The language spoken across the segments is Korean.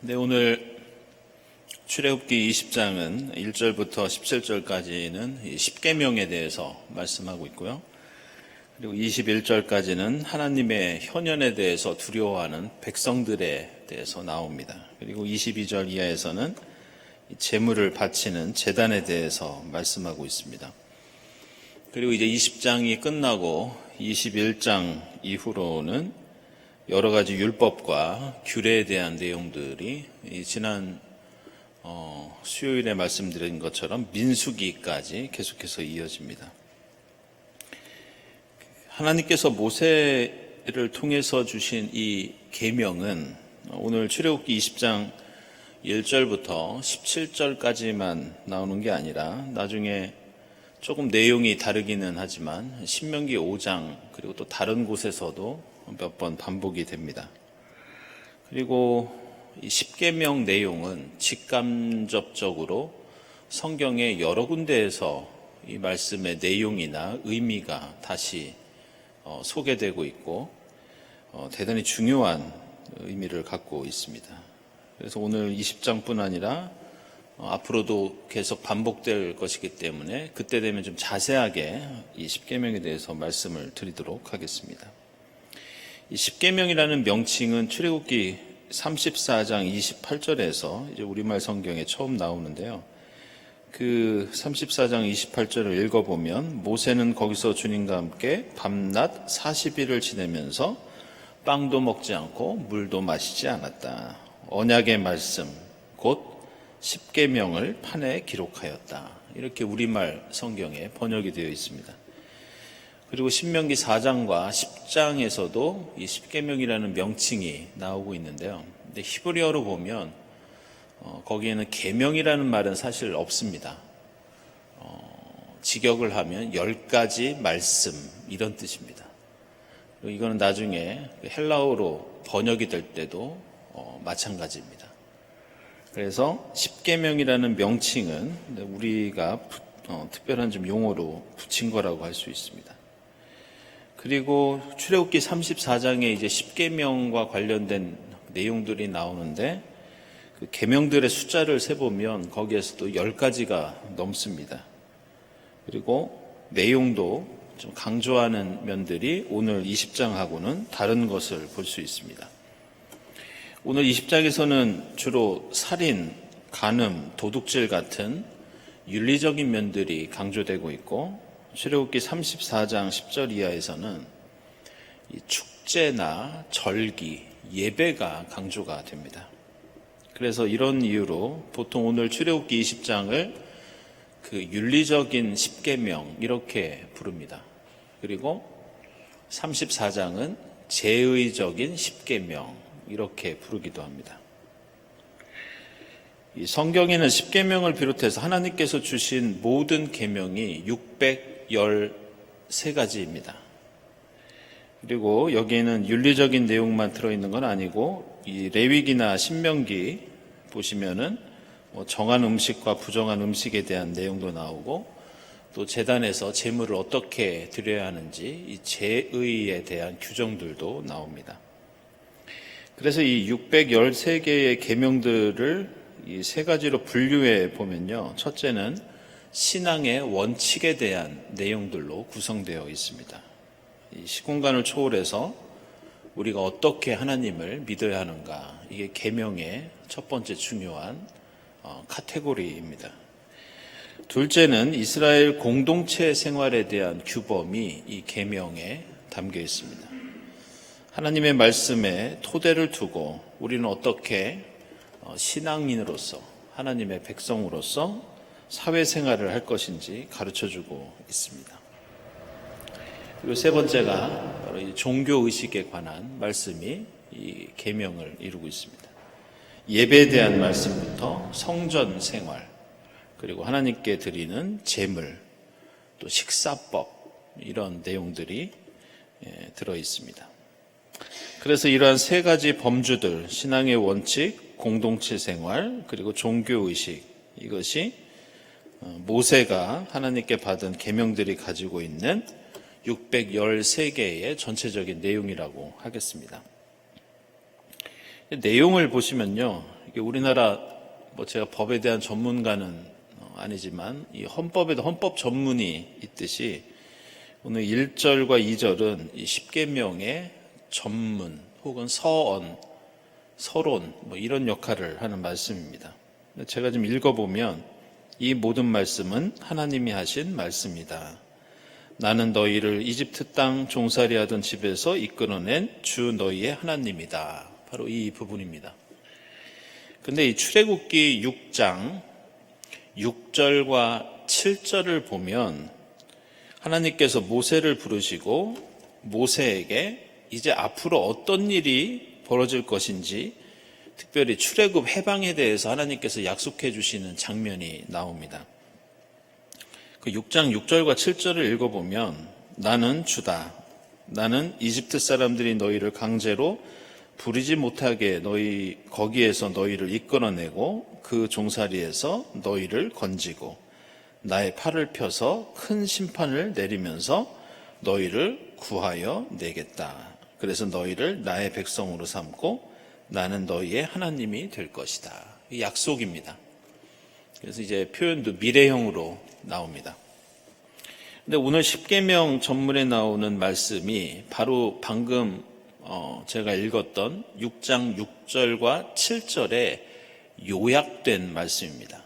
네, 오늘 출애굽기 20장은 1절부터 17절까지는 10계명에 대해서 말씀하고 있고요. 그리고 21절까지는 하나님의 현연에 대해서 두려워하는 백성들에 대해서 나옵니다. 그리고 22절 이하에서는 제물을 바치는 제단에 대해서 말씀하고 있습니다. 그리고 이제 20장이 끝나고 21장 이후로는 여러 가지 율법과 규례에 대한 내용들이 지난 수요일에 말씀드린 것처럼 민수기까지 계속해서 이어집니다. 하나님께서 모세를 통해서 주신 이 계명은 오늘 출애굽기 20장 1절부터 17절까지만 나오는 게 아니라 나중에 조금 내용이 다르기는 하지만 신명기 5장 그리고 또 다른 곳에서도 몇 번 반복이 됩니다. 그리고 이 10계명 내용은 직간접적으로 성경의 여러 군데에서 이 말씀의 내용이나 의미가 다시 소개되고 있고 대단히 중요한 의미를 갖고 있습니다. 그래서 오늘 20장뿐 아니라 앞으로도 계속 반복될 것이기 때문에 그때 되면 좀 자세하게 이 10계명에 대해서 말씀을 드리도록 하겠습니다. 이 10계명이라는 명칭은 출애굽기 34장 28절에서 이제 우리말 성경에 처음 나오는데요. 그 34장 28절을 읽어보면 모세는 거기서 주님과 함께 밤낮 40일을 지내면서 빵도 먹지 않고 물도 마시지 않았다. 언약의 말씀 곧 10계명을 판에 기록하였다. 이렇게 우리말 성경에 번역이 되어 있습니다. 그리고 신명기 4장과 10장에서도 이 10계명이라는 명칭이 나오고 있는데요. 근데 히브리어로 보면 거기에는 계명이라는 말은 사실 없습니다. 직역을 하면 10가지 말씀 이런 뜻입니다. 그리고 이거는 나중에 헬라어로 번역이 될 때도 마찬가지입니다. 그래서 10계명이라는 명칭은 우리가 특별한 좀 용어로 붙인 거라고 할 수 있습니다. 그리고 출애굽기 34장에 이제 10계명과 관련된 내용들이 나오는데 그 계명들의 숫자를 세보면 거기에서도 10가지가 넘습니다. 그리고 내용도 좀 강조하는 면들이 오늘 20장하고는 다른 것을 볼 수 있습니다. 오늘 20장에서는 주로 살인, 간음, 도둑질 같은 윤리적인 면들이 강조되고 있고 출애굽기 34장 10절 이하에서는 이 축제나 절기, 예배가 강조가 됩니다. 그래서 이런 이유로 보통 오늘 출애굽기 20장을 그 윤리적인 10계명 이렇게 부릅니다. 그리고 34장은 제의적인 10계명 이렇게 부르기도 합니다. 이 성경에는 10계명을 비롯해서 하나님께서 주신 모든 계명이 613가지입니다. 그리고 여기에는 윤리적인 내용만 들어있는 건 아니고 이 레위기나 신명기 보시면은 정한 음식과 부정한 음식에 대한 내용도 나오고 또 제단에서 제물을 어떻게 드려야 하는지 이 제의에 대한 규정들도 나옵니다. 그래서 이 613개의 계명들을 이 세 가지로 분류해 보면요. 첫째는 신앙의 원칙에 대한 내용들로 구성되어 있습니다. 이 시공간을 초월해서 우리가 어떻게 하나님을 믿어야 하는가, 이게 계명의 첫 번째 중요한 카테고리입니다. 둘째는 이스라엘 공동체 생활에 대한 규범이 이 계명에 담겨 있습니다. 하나님의 말씀에 토대를 두고 우리는 어떻게 신앙인으로서 하나님의 백성으로서 사회생활을 할 것인지 가르쳐주고 있습니다. 그리고 세 번째가 바로 이 종교의식에 관한 말씀이 이 계명을 이루고 있습니다. 예배에 대한 말씀부터 성전 생활, 그리고 하나님께 드리는 제물, 또 식사법 이런 내용들이 들어 있습니다. 그래서 이러한 세 가지 범주들, 신앙의 원칙, 공동체 생활, 그리고 종교의식, 이것이 모세가 하나님께 받은 계명들이 가지고 있는 613개의 전체적인 내용이라고 하겠습니다. 내용을 보시면요, 이게 우리나라 제가 법에 대한 전문가는 아니지만 이 헌법에도 헌법 전문이 있듯이 오늘 1절과 2절은 이 십계명의 전문 혹은 서언, 서론 이런 역할을 하는 말씀입니다. 제가 좀 읽어보면 이 모든 말씀은 하나님이 하신 말씀이다. 나는 너희를 이집트 땅 종살이 하던 집에서 이끌어낸 주 너희의 하나님이다. 바로 이 부분입니다. 근데 이 출애굽기 6장 6절과 7절을 보면 하나님께서 모세를 부르시고 모세에게 이제 앞으로 어떤 일이 벌어질 것인지 특별히 출애굽 해방에 대해서 하나님께서 약속해 주시는 장면이 나옵니다. 그 6장 6절과 7절을 읽어보면 나는 주다. 나는 이집트 사람들이 너희를 강제로 부리지 못하게 거기에서 너희를 이끌어내고 그 종살이에서 너희를 건지고 나의 팔을 펴서 큰 심판을 내리면서 너희를 구하여 내겠다. 그래서 너희를 나의 백성으로 삼고 나는 너희의 하나님이 될 것이다. 이 약속입니다. 그래서 이제 표현도 미래형으로 나옵니다. 근데 오늘 십계명 전문에 나오는 말씀이 바로 방금 제가 읽었던 6장 6절과 7절에 요약된 말씀입니다.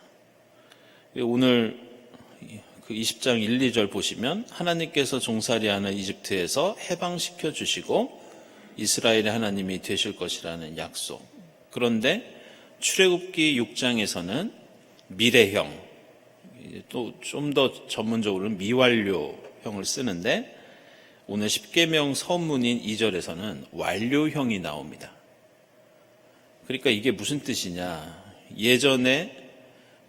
오늘 그 20장 1, 2절 보시면 하나님께서 종살이하는 이집트에서 해방시켜 주시고 이스라엘의 하나님이 되실 것이라는 약속. 그런데 출애굽기 6장에서는 미래형, 또 좀 더 전문적으로는 미완료형을 쓰는데 오늘 십계명 서문인 2절에서는 완료형이 나옵니다. 그러니까 이게 무슨 뜻이냐? 예전에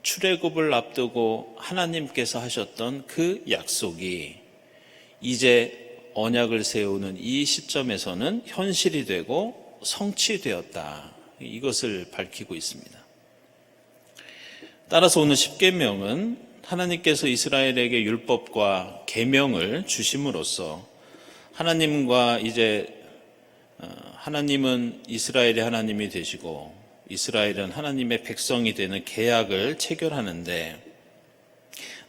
출애굽을 앞두고 하나님께서 하셨던 그 약속이 이제 언약을 세우는 이 시점에서는 현실이 되고 성취되었다. 이것을 밝히고 있습니다. 따라서 오늘 십계명은 하나님께서 이스라엘에게 율법과 계명을 주심으로써 하나님과 이제 하나님은 이스라엘의 하나님이 되시고 이스라엘은 하나님의 백성이 되는 계약을 체결하는데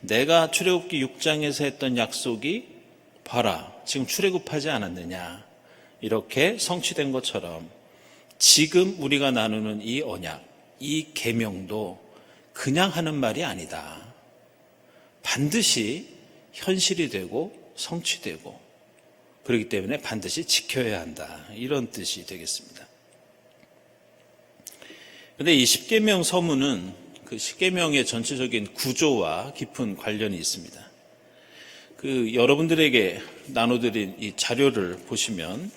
내가 출애굽기 6장에서 했던 약속이 봐라 지금 출애굽하지 않았느냐 이렇게 성취된 것처럼 지금 우리가 나누는 이 언약, 이 계명도 그냥 하는 말이 아니다. 반드시 현실이 되고 성취되고 그렇기 때문에 반드시 지켜야 한다. 이런 뜻이 되겠습니다. 그런데 이 십계명 서문은 그 십계명의 전체적인 구조와 깊은 관련이 있습니다. 그 여러분들에게 나눠드린 이 자료를 보시면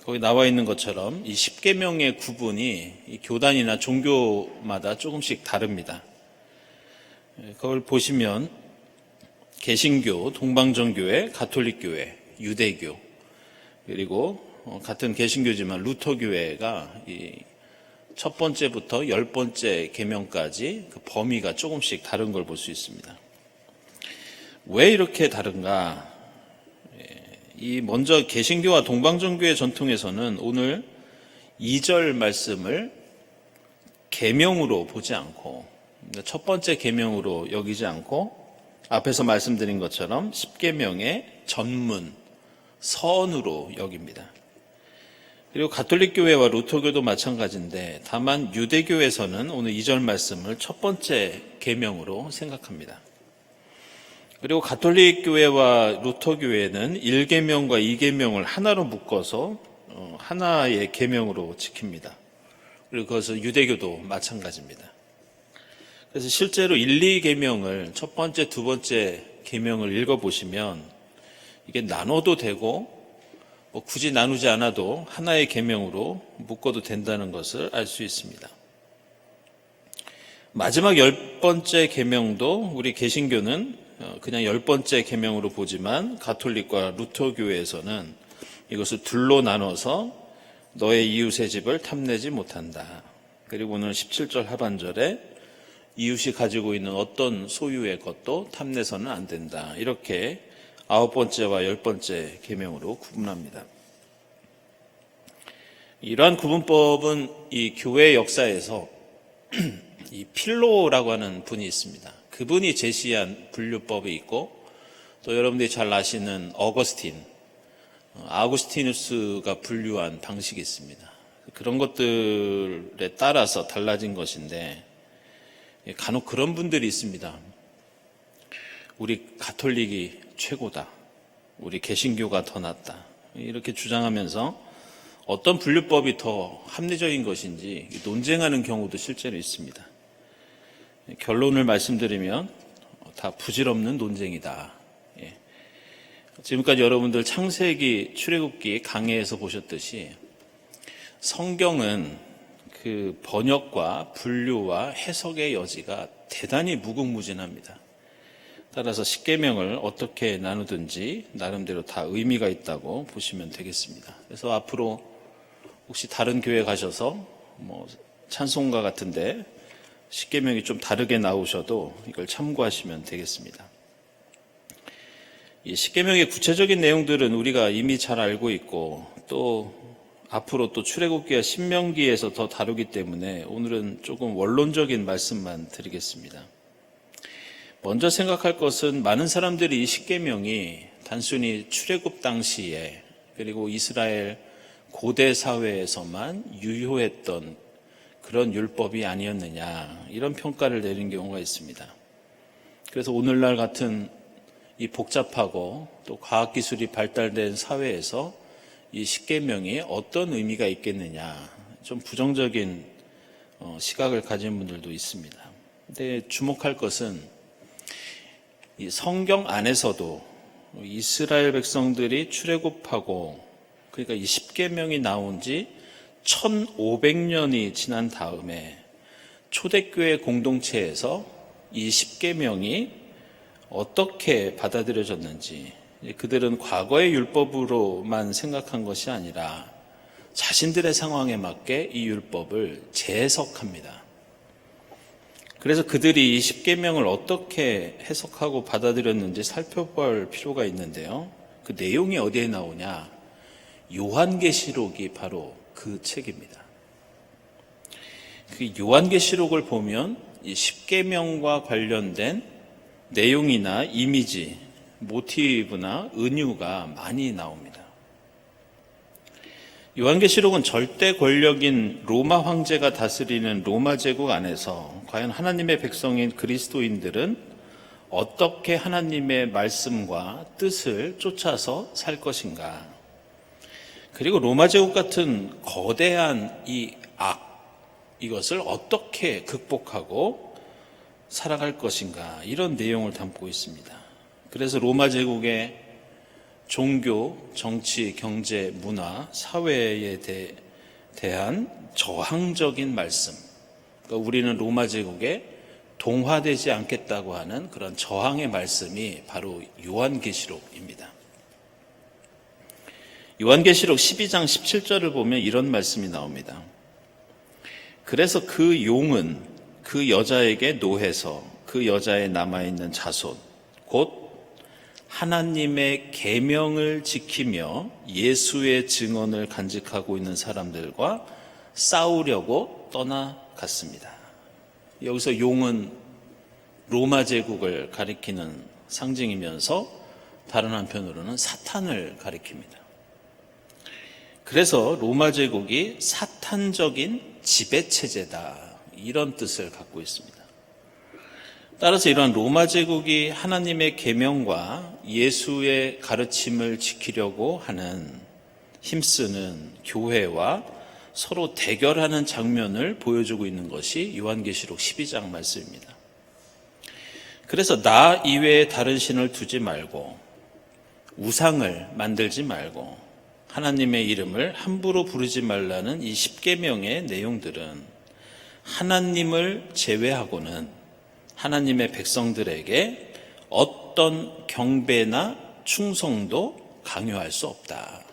거기 나와 있는 것처럼 이 십계명의 구분이 이 교단이나 종교마다 조금씩 다릅니다. 그걸 보시면 개신교, 동방정교회, 가톨릭교회, 유대교 그리고 같은 개신교지만 루터교회가 이 첫 번째부터 10번째 계명까지 그 범위가 조금씩 다른 걸 볼 수 있습니다. 왜 이렇게 다른가? 이 먼저 개신교와 동방정교의 전통에서는 오늘 2절 말씀을 계명으로 보지 않고 첫 번째 계명으로 여기지 않고 앞에서 말씀드린 것처럼 십계명의 전문, 서언으로 여깁니다. 그리고 가톨릭교회와 루터교도 마찬가지인데 다만 유대교에서는 오늘 2절 말씀을 첫 번째 계명으로 생각합니다. 그리고 가톨릭교회와 루터교회는 1계명과 2계명을 하나로 묶어서 하나의 계명으로 지킵니다. 그리고 그것은 유대교도 마찬가지입니다. 그래서 실제로 1, 2계명을 첫 번째, 두 번째 계명을 읽어보시면 이게 나눠도 되고 굳이 나누지 않아도 하나의 계명으로 묶어도 된다는 것을 알 수 있습니다. 마지막 10번째 계명도 우리 개신교는 그냥 10번째 계명으로 보지만 가톨릭과 루터교회에서는 이것을 둘로 나눠서 너의 이웃의 집을 탐내지 못한다. 그리고 오늘 17절 하반절에 이웃이 가지고 있는 어떤 소유의 것도 탐내서는 안 된다. 이렇게 9번째와 10번째 계명으로 구분합니다. 이러한 구분법은 이 교회 역사에서 이 필로라고 하는 분이 있습니다. 그분이 제시한 분류법이 있고, 또 여러분들이 잘 아시는 아구스티누스가 분류한 방식이 있습니다. 그런 것들에 따라서 달라진 것인데, 간혹 그런 분들이 있습니다. 우리 가톨릭이 최고다, 우리 개신교가 더 낫다, 이렇게 주장하면서 어떤 분류법이 더 합리적인 것인지 논쟁하는 경우도 실제로 있습니다. 결론을 말씀드리면 다 부질없는 논쟁이다. 지금까지 여러분들 창세기, 출애굽기 강해에서 보셨듯이 성경은 그 번역과 분류와 해석의 여지가 대단히 무궁무진합니다. 따라서 십계명을 어떻게 나누든지 나름대로 다 의미가 있다고 보시면 되겠습니다. 그래서 앞으로 혹시 다른 교회 가셔서 찬송가 같은데 십계명이 좀 다르게 나오셔도 이걸 참고하시면 되겠습니다. 이 십계명의 구체적인 내용들은 우리가 이미 잘 알고 있고, 또 앞으로 또 출애굽기와 신명기에서 더 다루기 때문에 오늘은 조금 원론적인 말씀만 드리겠습니다. 먼저 생각할 것은 많은 사람들이 이 십계명이 단순히 출애굽 당시에, 그리고 이스라엘 고대 사회에서만 유효했던 그런 율법이 아니었느냐, 이런 평가를 내리는 경우가 있습니다. 그래서 오늘날 같은 이 복잡하고 또 과학기술이 발달된 사회에서 이 십계명이 어떤 의미가 있겠느냐, 좀 부정적인 시각을 가진 분들도 있습니다. 근데 주목할 것은 이 성경 안에서도 이스라엘 백성들이 출애굽하고, 그러니까 이 십계명이 나온 지 1500년이 지난 다음에 초대교회 공동체에서 이 십계명이 어떻게 받아들여졌는지, 그들은 과거의 율법으로만 생각한 것이 아니라 자신들의 상황에 맞게 이 율법을 재해석합니다. 그래서 그들이 이 십계명을 어떻게 해석하고 받아들였는지 살펴볼 필요가 있는데요. 그 내용이 어디에 나오냐? 요한계시록이 바로 그 책입니다. 그 요한계시록을 보면 이 십계명과 관련된 내용이나 이미지, 모티브나 은유가 많이 나옵니다. 요한계시록은 절대 권력인 로마 황제가 다스리는 로마 제국 안에서 과연 하나님의 백성인 그리스도인들은 어떻게 하나님의 말씀과 뜻을 쫓아서 살 것인가, 그리고 로마 제국 같은 거대한 이 이것을 어떻게 극복하고 살아갈 것인가, 이런 내용을 담고 있습니다. 그래서 로마 제국의 종교, 정치, 경제, 문화, 사회에 대한 저항적인 말씀, 그러니까 우리는 로마 제국에 동화되지 않겠다고 하는 그런 저항의 말씀이 바로 요한계시록입니다. 요한계시록 12장 17절을 보면 이런 말씀이 나옵니다. 그래서 그 용은 그 여자에게 노해서 그 여자에 남아있는 자손, 곧 하나님의 계명을 지키며 예수의 증언을 간직하고 있는 사람들과 싸우려고 떠나갔습니다. 여기서 용은 로마 제국을 가리키는 상징이면서 다른 한편으로는 사탄을 가리킵니다. 그래서 로마 제국이 사탄적인 지배체제다, 이런 뜻을 갖고 있습니다. 따라서 이러한 로마 제국이 하나님의 계명과 예수의 가르침을 지키려고 하는, 힘쓰는 교회와 서로 대결하는 장면을 보여주고 있는 것이 요한계시록 12장 말씀입니다. 그래서 나 이외에 다른 신을 두지 말고, 우상을 만들지 말고, 하나님의 이름을 함부로 부르지 말라는 이 십계명의 내용들은 하나님을 제외하고는 하나님의 백성들에게 어떤 경배나 충성도 강요할 수 없다.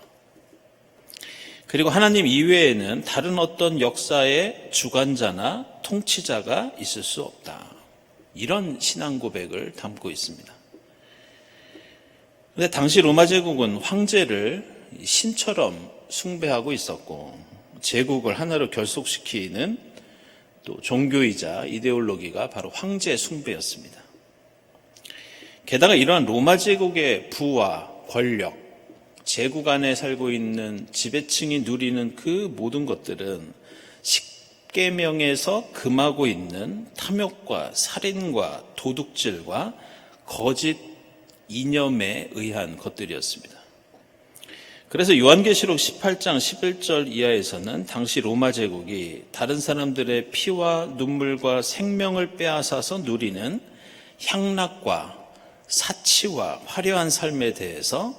그리고 하나님 이외에는 다른 어떤 역사의 주관자나 통치자가 있을 수 없다. 이런 신앙 고백을 담고 있습니다. 그런데 당시 로마 제국은 황제를 신처럼 숭배하고 있었고, 제국을 하나로 결속시키는 또 종교이자 이데올로기가 바로 황제 숭배였습니다. 게다가 이러한 로마 제국의 부와 권력, 제국 안에 살고 있는 지배층이 누리는 그 모든 것들은 십계명에서 금하고 있는 탐욕과 살인과 도둑질과 거짓 이념에 의한 것들이었습니다. 그래서 요한계시록 18장 11절 이하에서는 당시 로마 제국이 다른 사람들의 피와 눈물과 생명을 빼앗아서 누리는 향락과 사치와 화려한 삶에 대해서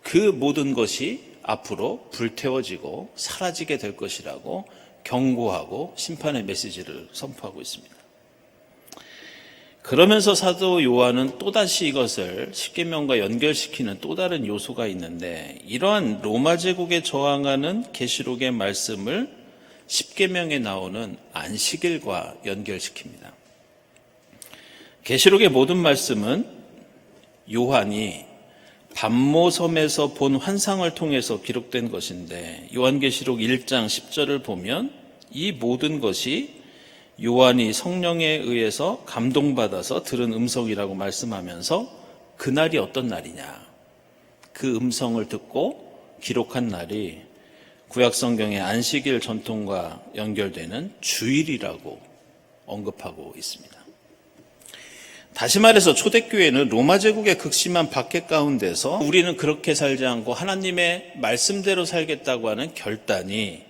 그 모든 것이 앞으로 불태워지고 사라지게 될 것이라고 경고하고 심판의 메시지를 선포하고 있습니다. 그러면서 사도 요한은 또다시 이것을 십계명과 연결시키는 또 다른 요소가 있는데, 이러한 로마 제국에 저항하는 계시록의 말씀을 십계명에 나오는 안식일과 연결시킵니다. 계시록의 모든 말씀은 요한이 반모섬에서 본 환상을 통해서 기록된 것인데, 요한계시록 1장 10절을 보면 이 모든 것이 요한이 성령에 의해서 감동받아서 들은 음성이라고 말씀하면서 그날이 어떤 날이냐, 그 음성을 듣고 기록한 날이 구약성경의 안식일 전통과 연결되는 주일이라고 언급하고 있습니다. 다시 말해서 초대교회는 로마 제국의 극심한 박해 가운데서 우리는 그렇게 살지 않고 하나님의 말씀대로 살겠다고 하는 결단이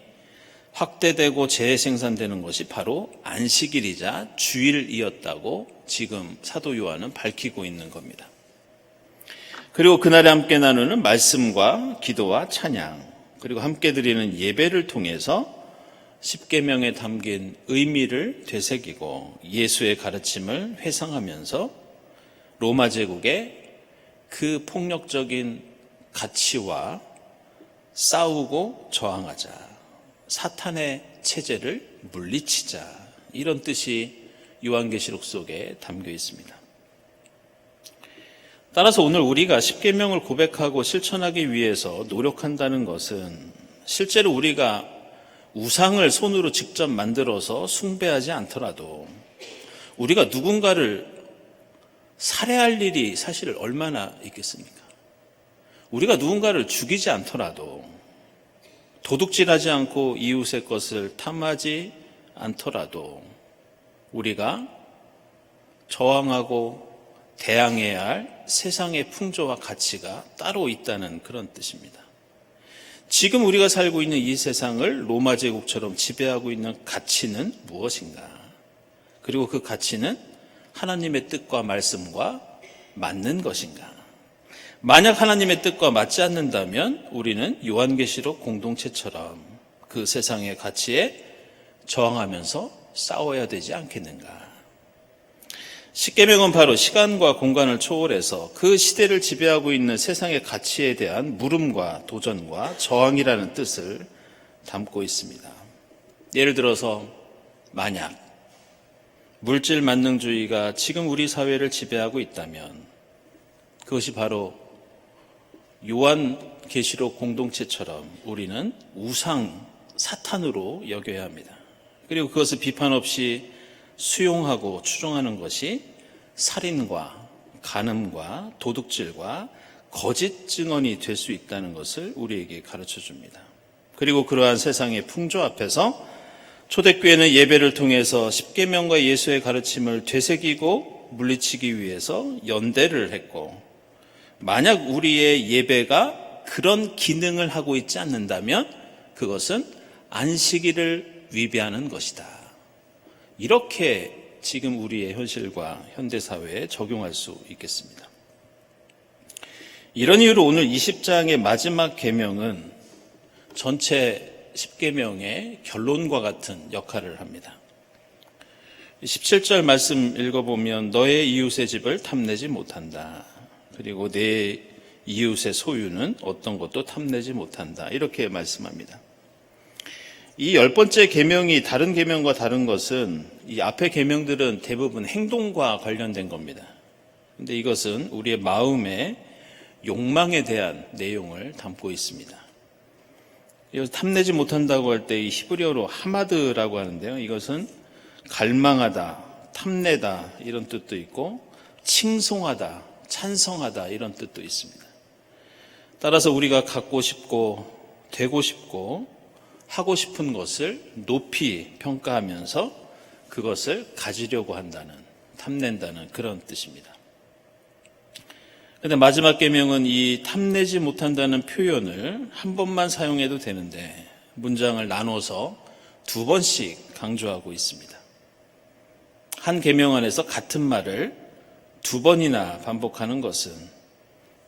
확대되고 재생산되는 것이 바로 안식일이자 주일이었다고 지금 사도 요한은 밝히고 있는 겁니다. 그리고 그날에 함께 나누는 말씀과 기도와 찬양, 그리고 함께 드리는 예배를 통해서 십계명에 담긴 의미를 되새기고 예수의 가르침을 회상하면서 로마 제국의 그 폭력적인 가치와 싸우고 저항하자, 사탄의 체제를 물리치자, 이런 뜻이 요한계시록 속에 담겨 있습니다. 따라서 오늘 우리가 십계명을 고백하고 실천하기 위해서 노력한다는 것은 실제로 우리가 우상을 손으로 직접 만들어서 숭배하지 않더라도 우리가 누군가를 살해할 일이 사실 얼마나 있겠습니까? 우리가 누군가를 죽이지 않더라도, 도둑질하지 않고 이웃의 것을 탐하지 않더라도 우리가 저항하고 대항해야 할 세상의 풍조와 가치가 따로 있다는 그런 뜻입니다. 지금 우리가 살고 있는 이 세상을 로마 제국처럼 지배하고 있는 가치는 무엇인가? 그리고 그 가치는 하나님의 뜻과 말씀과 맞는 것인가? 만약 하나님의 뜻과 맞지 않는다면 우리는 요한계시록 공동체처럼 그 세상의 가치에 저항하면서 싸워야 되지 않겠는가? 십계명은 바로 시간과 공간을 초월해서 그 시대를 지배하고 있는 세상의 가치에 대한 물음과 도전과 저항이라는 뜻을 담고 있습니다. 예를 들어서 만약 물질 만능주의가 지금 우리 사회를 지배하고 있다면 그것이 바로 요한계시록 공동체처럼 우리는 우상, 사탄으로 여겨야 합니다. 그리고 그것을 비판 없이 수용하고 추종하는 것이 살인과 간음과 도둑질과 거짓 증언이 될 수 있다는 것을 우리에게 가르쳐 줍니다. 그리고 그러한 세상의 풍조 앞에서 초대교회는 예배를 통해서 십계명과 예수의 가르침을 되새기고 물리치기 위해서 연대를 했고, 만약 우리의 예배가 그런 기능을 하고 있지 않는다면 그것은 안식일을 위배하는 것이다. 이렇게 지금 우리의 현실과 현대사회에 적용할 수 있겠습니다. 이런 이유로 오늘 20장의 마지막 계명은 전체 10계명의 결론과 같은 역할을 합니다. 17절 말씀 읽어보면 너의 이웃의 집을 탐내지 못한다. 그리고 내 이웃의 소유는 어떤 것도 탐내지 못한다. 이렇게 말씀합니다. 이 10번째 계명이 다른 계명과 다른 것은 이 앞의 계명들은 대부분 행동과 관련된 겁니다. 그런데 이것은 우리의 마음의 욕망에 대한 내용을 담고 있습니다. 이것을 탐내지 못한다고 할 때 이 히브리어로 하마드라고 하는데요. 이것은 갈망하다, 탐내다 이런 뜻도 있고 칭송하다, 찬성하다 이런 뜻도 있습니다. 따라서 우리가 갖고 싶고 되고 싶고 하고 싶은 것을 높이 평가하면서 그것을 가지려고 한다는, 탐낸다는 그런 뜻입니다. 그런데 마지막 계명은 이 탐내지 못한다는 표현을 한 번만 사용해도 되는데 문장을 나눠서 두 번씩 강조하고 있습니다. 한 계명 안에서 같은 말을 두 번이나 반복하는 것은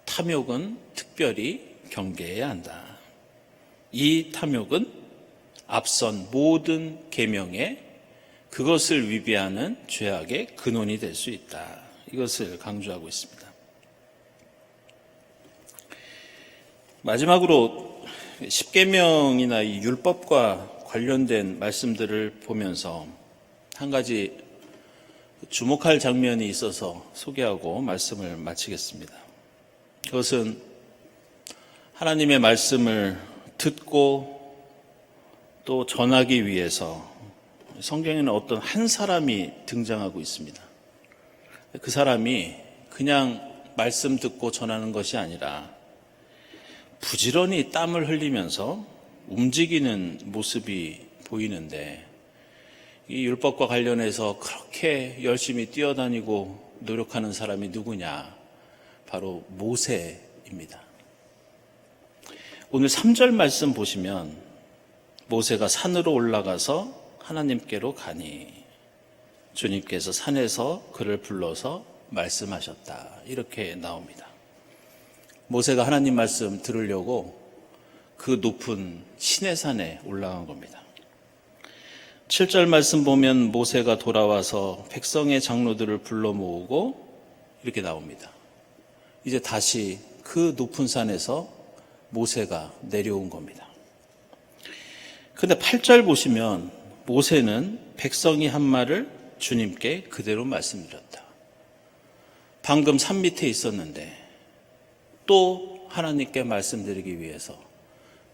탐욕은 특별히 경계해야 한다. 이 탐욕은 앞선 모든 계명에 그것을 위배하는 죄악의 근원이 될 수 있다. 이것을 강조하고 있습니다. 마지막으로 십계명이나 이 율법과 관련된 말씀들을 보면서 한 가지 주목할 장면이 있어서 소개하고 말씀을 마치겠습니다. 그것은 하나님의 말씀을 듣고 또 전하기 위해서 성경에는 어떤 한 사람이 등장하고 있습니다. 그 사람이 그냥 말씀 듣고 전하는 것이 아니라 부지런히 땀을 흘리면서 움직이는 모습이 보이는데 이 율법과 관련해서 그렇게 열심히 뛰어다니고 노력하는 사람이 누구냐? 바로 모세입니다. 오늘 3절 말씀 보시면 모세가 산으로 올라가서 하나님께로 가니 주님께서 산에서 그를 불러서 말씀하셨다. 이렇게 나옵니다. 모세가 하나님 말씀 들으려고 그 높은 시내산에 올라간 겁니다. 7절 말씀 보면 모세가 돌아와서 백성의 장로들을 불러 모으고 이렇게 나옵니다. 이제 다시 그 높은 산에서 모세가 내려온 겁니다. 그런데 8절 보시면 모세는 백성이 한 말을 주님께 그대로 말씀드렸다. 방금 산 밑에 있었는데 또 하나님께 말씀드리기 위해서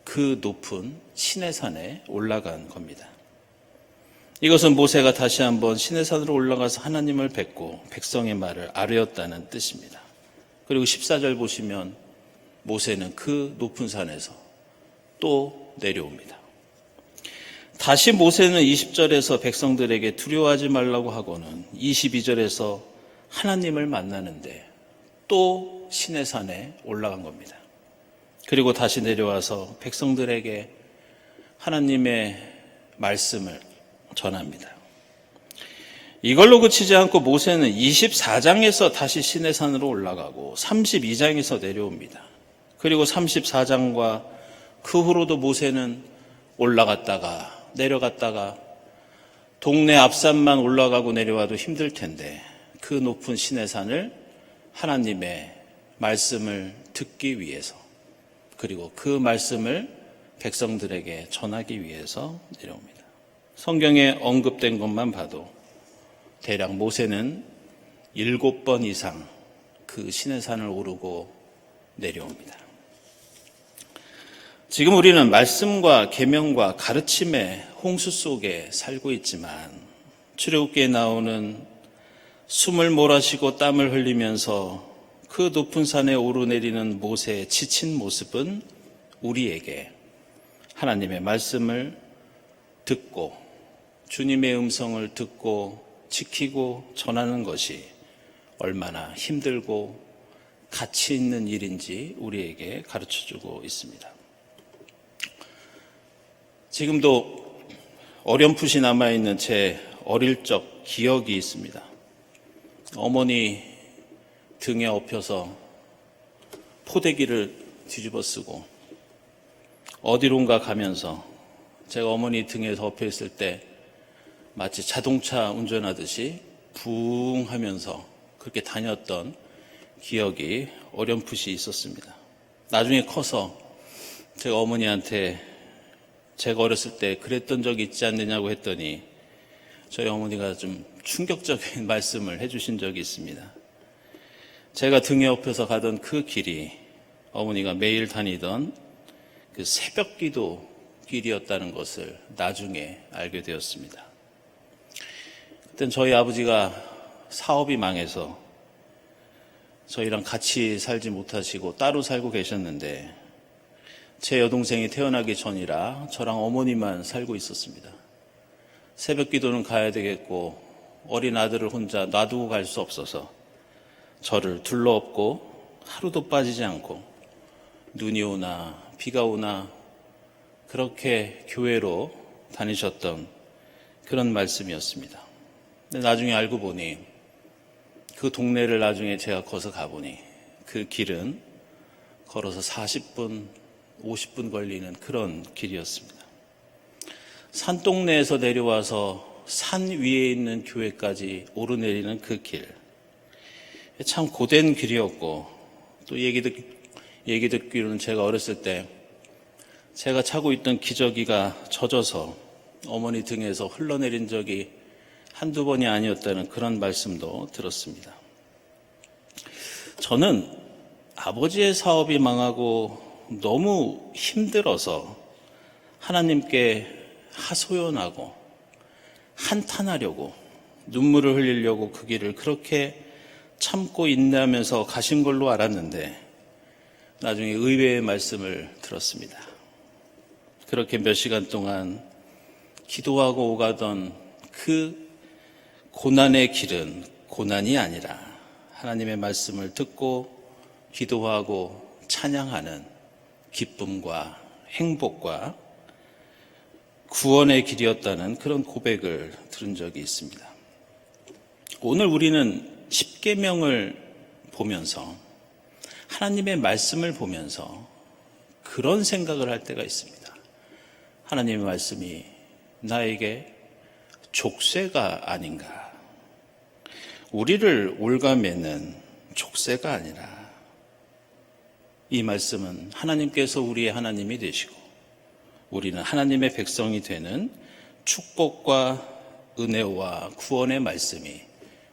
그 높은 시내산에 올라간 겁니다. 이것은 모세가 다시 한번 시내산으로 올라가서 하나님을 뵙고 백성의 말을 아뢰었다는 뜻입니다. 그리고 14절 보시면 모세는 그 높은 산에서 또 내려옵니다. 다시 모세는 20절에서 백성들에게 두려워하지 말라고 하고는 22절에서 하나님을 만나는데 또 시내산에 올라간 겁니다. 그리고 다시 내려와서 백성들에게 하나님의 말씀을 전합니다. 이걸로 그치지 않고 모세는 24장에서 다시 시내산으로 올라가고 32장에서 내려옵니다. 그리고 34장과 그 후로도 모세는 올라갔다가 내려갔다가 동네 앞산만 올라가고 내려와도 힘들 텐데 그 높은 시내산을 하나님의 말씀을 듣기 위해서 그리고 그 말씀을 백성들에게 전하기 위해서 내려옵니다. 성경에 언급된 것만 봐도 대략 모세는 7번 이상 그 시내산을 오르고 내려옵니다. 지금 우리는 말씀과 계명과 가르침의 홍수 속에 살고 있지만 출애굽기에 나오는 숨을 몰아쉬고 땀을 흘리면서 그 높은 산에 오르내리는 모세의 지친 모습은 우리에게 하나님의 말씀을 듣고 주님의 음성을 듣고 지키고 전하는 것이 얼마나 힘들고 가치 있는 일인지 우리에게 가르쳐주고 있습니다. 지금도 어렴풋이 남아있는 제 어릴 적 기억이 있습니다. 어머니 등에 엎여서 포대기를 뒤집어 쓰고 어디론가 가면서 제가 어머니 등에 덮여 있을 때 마치 자동차 운전하듯이 붕 하면서 그렇게 다녔던 기억이 어렴풋이 있었습니다. 나중에 커서 제가 어머니한테 제가 어렸을 때 그랬던 적이 있지 않느냐고 했더니 저희 어머니가 좀 충격적인 말씀을 해주신 적이 있습니다. 제가 등에 엎여서 가던 그 길이 어머니가 매일 다니던 그 새벽기도 길이었다는 것을 나중에 알게 되었습니다. 그땐 저희 아버지가 사업이 망해서 저희랑 같이 살지 못하시고 따로 살고 계셨는데 제 여동생이 태어나기 전이라 저랑 어머니만 살고 있었습니다. 새벽 기도는 가야 되겠고 어린 아들을 혼자 놔두고 갈 수 없어서 저를 둘러엎고 하루도 빠지지 않고 눈이 오나 비가 오나 그렇게 교회로 다니셨던 그런 말씀이었습니다. 근데 나중에 알고 보니 그 동네를 나중에 제가 거서 가보니 그 길은 걸어서 40분, 50분 걸리는 그런 길이었습니다. 산동네에서 내려와서 산 위에 있는 교회까지 오르내리는 그 길. 참 고된 길이었고 또 얘기 듣기로는 제가 어렸을 때 제가 차고 있던 기저귀가 젖어서 어머니 등에서 흘러내린 적이 한두 번이 아니었다는 그런 말씀도 들었습니다. 저는 아버지의 사업이 망하고 너무 힘들어서 하나님께 하소연하고 한탄하려고 눈물을 흘리려고 그 길을 그렇게 참고 인내하면서 가신 걸로 알았는데 나중에 의외의 말씀을 들었습니다. 그렇게 몇 시간 동안 기도하고 오가던 그 고난의 길은 고난이 아니라 하나님의 말씀을 듣고 기도하고 찬양하는 기쁨과 행복과 구원의 길이었다는 그런 고백을 들은 적이 있습니다. 오늘 우리는 십계명을 보면서 하나님의 말씀을 보면서 그런 생각을 할 때가 있습니다. 하나님의 말씀이 나에게 족쇄가 아닌가? 우리를 올가매는 족쇄가 아니라 이 말씀은 하나님께서 우리의 하나님이 되시고 우리는 하나님의 백성이 되는 축복과 은혜와 구원의 말씀이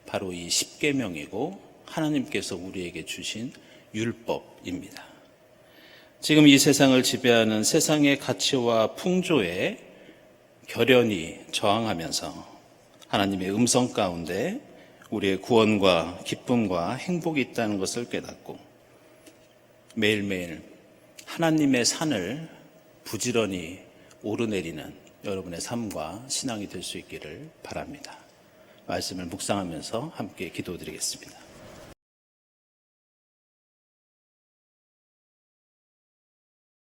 바로 이 십계명이고 하나님께서 우리에게 주신 율법입니다. 지금 이 세상을 지배하는 세상의 가치와 풍조에 결연히 저항하면서 하나님의 음성 가운데 우리의 구원과 기쁨과 행복이 있다는 것을 깨닫고 매일매일 하나님의 산을 부지런히 오르내리는 여러분의 삶과 신앙이 될 수 있기를 바랍니다. 말씀을 묵상하면서 함께 기도드리겠습니다.